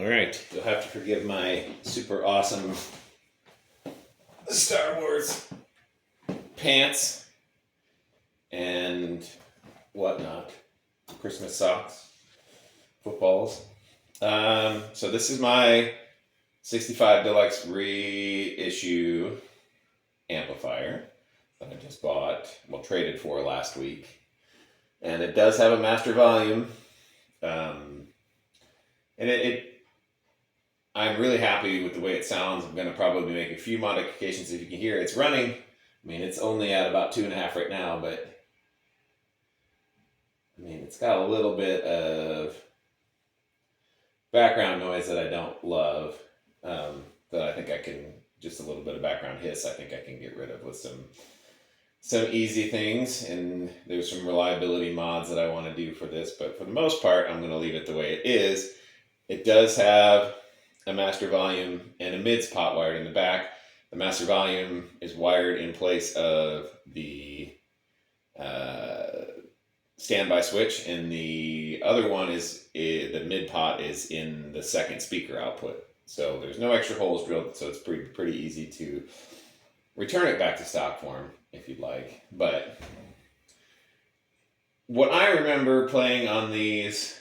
All right, you'll have to forgive my super awesome Star Wars pants and whatnot, Christmas socks, footballs. So this is my 65 Deluxe Reissue amplifier that I just bought, well, traded for last week. And it does have a master volume. And I'm really happy with the way it sounds. I'm going to probably make a few modifications if you can hear it. It's running. I mean, it's only at about 2.5 right now, but I mean, it's got a little bit of background noise that I don't love. That I think I can, just a little bit of background hiss, I think I can get rid of with some easy things. And there's some reliability mods that I want to do for this, but for the most part, I'm going to leave it the way it is. It does have a master volume and a mids pot wired in the back. The master volume is wired in place of the standby switch, and the other one is the mid pot is in the second speaker output. So there's no extra holes drilled, so it's pretty easy to return it back to stock form if you'd like. But what I remember playing on these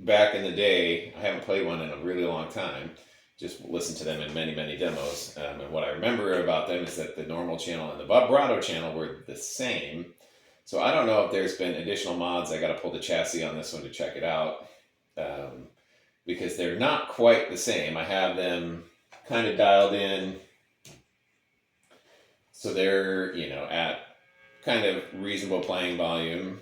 back in the day, I haven't played one in a really long time, just listened to them in many demos. And what I remember about them is that the normal channel and the vibrato channel were the same. So I don't know if there's been additional mods. I got to pull the chassis on this one to check it out, because they're not quite the same. I have them kind of dialed in, so they're, you know, at kind of reasonable playing volume.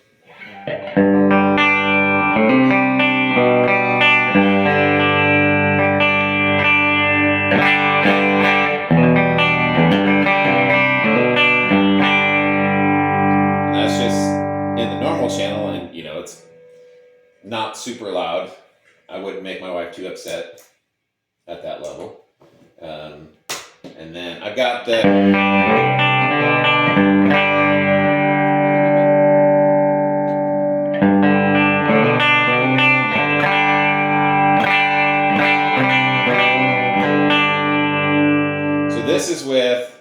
Channel, and you know, it's not super loud. I wouldn't make my wife too upset at that level. And then I've got the so this is with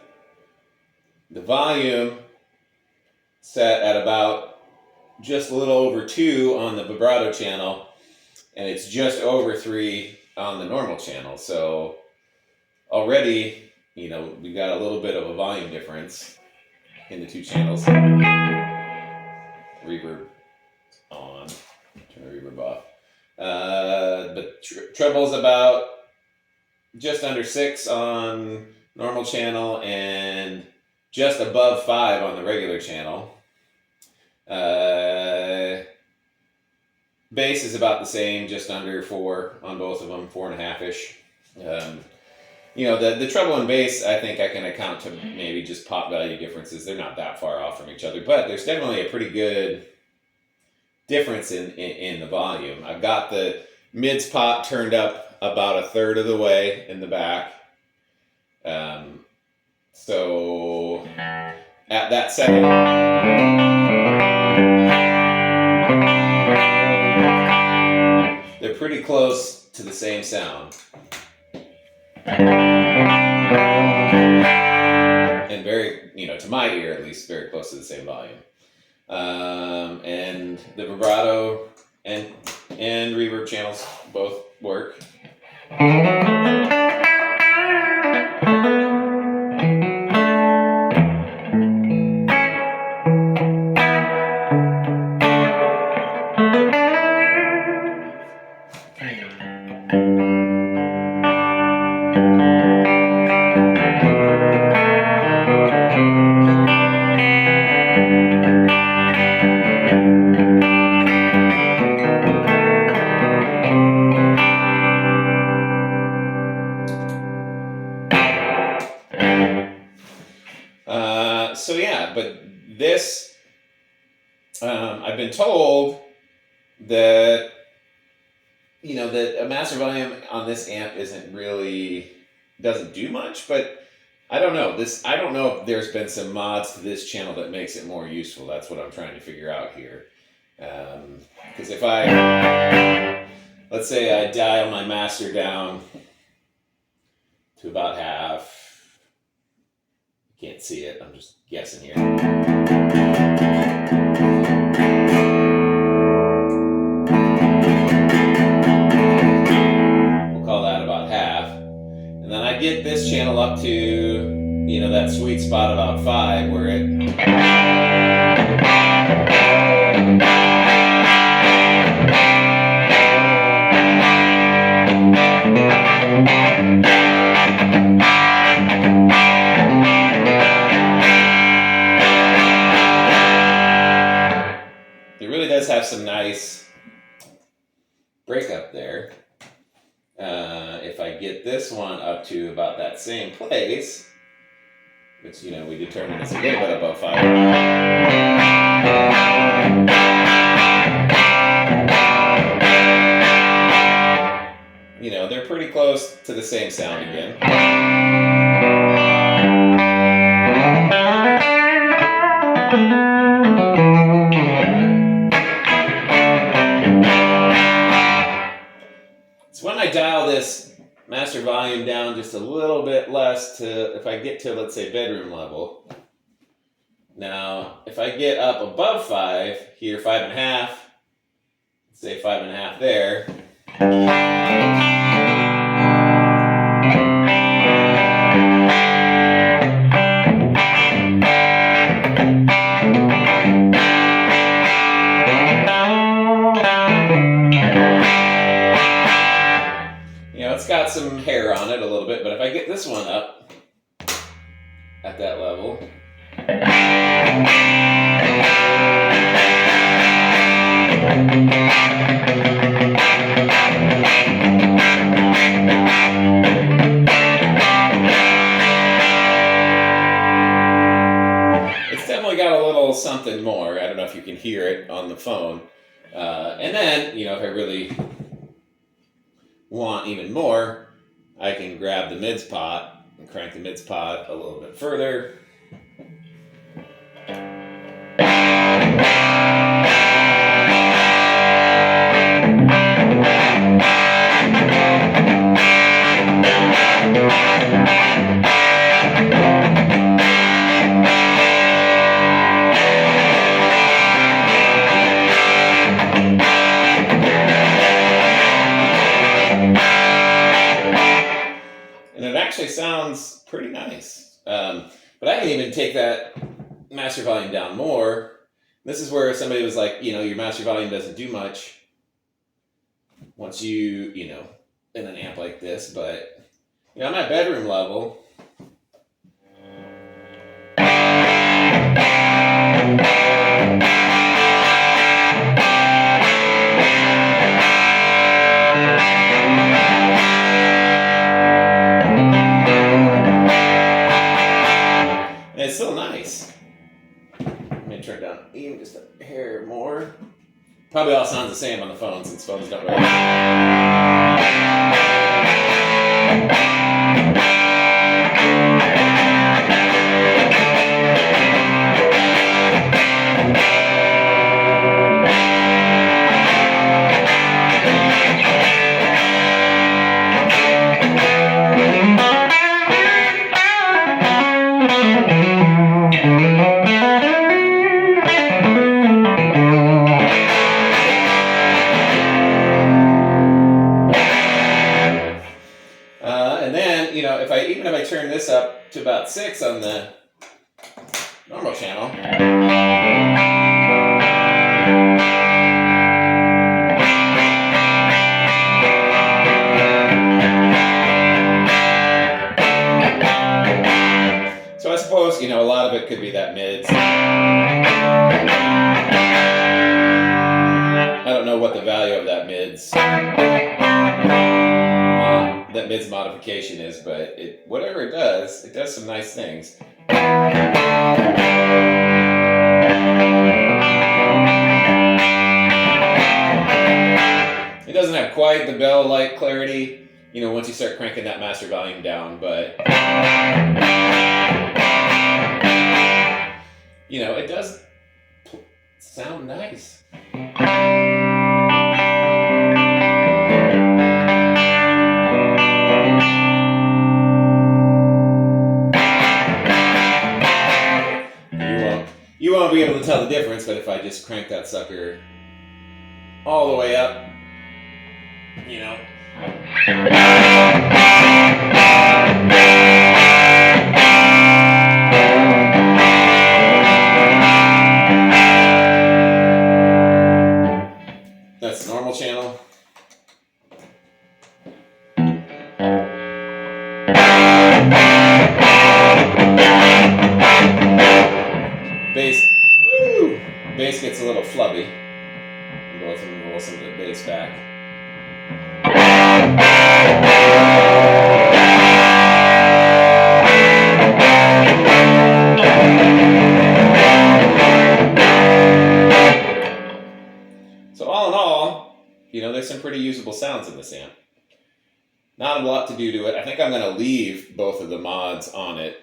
the volume set at about just a little over 2 on the vibrato channel, and it's just over 3 on the normal channel. So already, you know, we got a little bit of a volume difference in the two channels. Reverb on, turn the reverb off. But treble's about just under 6 on normal channel and just above 5 on the regular channel. Bass is about the same, just under 4 on both of them, 4.5-ish. You know, the treble and bass, I think I can account to maybe just pop value differences. They're not that far off from each other, but there's definitely a pretty good difference in the volume. I've got the mids pot turned up about 1/3 of the way in the back. So at that second, they're pretty close to the same sound. And very, you know, to my ear at least, very close to the same volume. And the vibrato and reverb channels both work. So yeah, but this, I've been told that, you know, that a master volume on this amp doesn't do much, but I don't know. I don't know if there's been some mods to this channel that makes it more useful. That's what I'm trying to figure out here. Because if I let's say I dial my master down to about half. You can't see it, I'm just guessing here. We'll call that about half. And then I get this channel up to, you know, that sweet spot about 5 where it really does have some nice breakup there. If I get this one up to about that same place, which, you know, we determined is a little bit above 5. You know, they're pretty close to the same sound again. So when I dial this master volume down just a little bit less to, if I get to, let's say, bedroom level. Now, if I get up above 5, here 5.5, let's say 5.5 there. It's got some hair on it a little bit, but if I get this one up at that level, it's definitely got a little something more. I don't know if you can hear it on the phone. And then, you know, if I really want even more, I can grab the mids pot and crank the mids pot a little bit further. Sounds pretty nice, but I can even take that master volume down more. This is where somebody was like, you know, your master volume doesn't do much once you know, in an amp like this, but, you know, I'm at bedroom level. It's still nice. Let me turn it down even just a hair more. Probably all sounds the same on the phone since phones don't really. Even if I turn this up to about 6 on the normal channel, so I suppose, you know, a lot of it could be that mids. I don't know what the value of that mids modification is, but whatever it does some nice things. It doesn't have quite the bell-like clarity, you know, once you start cranking that master volume down, but, you know, it does sound nice. I'll be able to tell the difference, but if I just crank that sucker all the way up, you know. That's the normal channel. Bass, woo! Bass gets a little flubby. Roll some of the bass back. So all in all, you know, there's some pretty usable sounds in this amp. Not a lot to do to it. I think I'm going to leave both of the mods on it.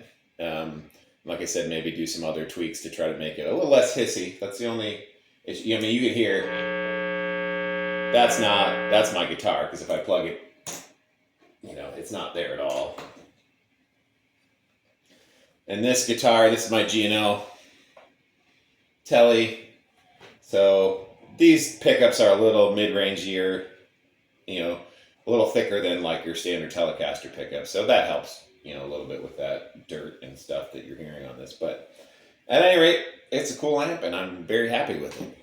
Like I said, maybe do some other tweaks to try to make it a little less hissy. That's the only issue. I mean, you can hear that's my guitar, because if I plug it, you know, it's not there at all. And this guitar, this is my G&L Telly. So these pickups are a little mid-rangier, you know, a little thicker than like your standard Telecaster pickup. So that helps, you know, a little bit with that dirt and stuff that you're hearing on this. But at any rate, it's a cool amp and I'm very happy with it.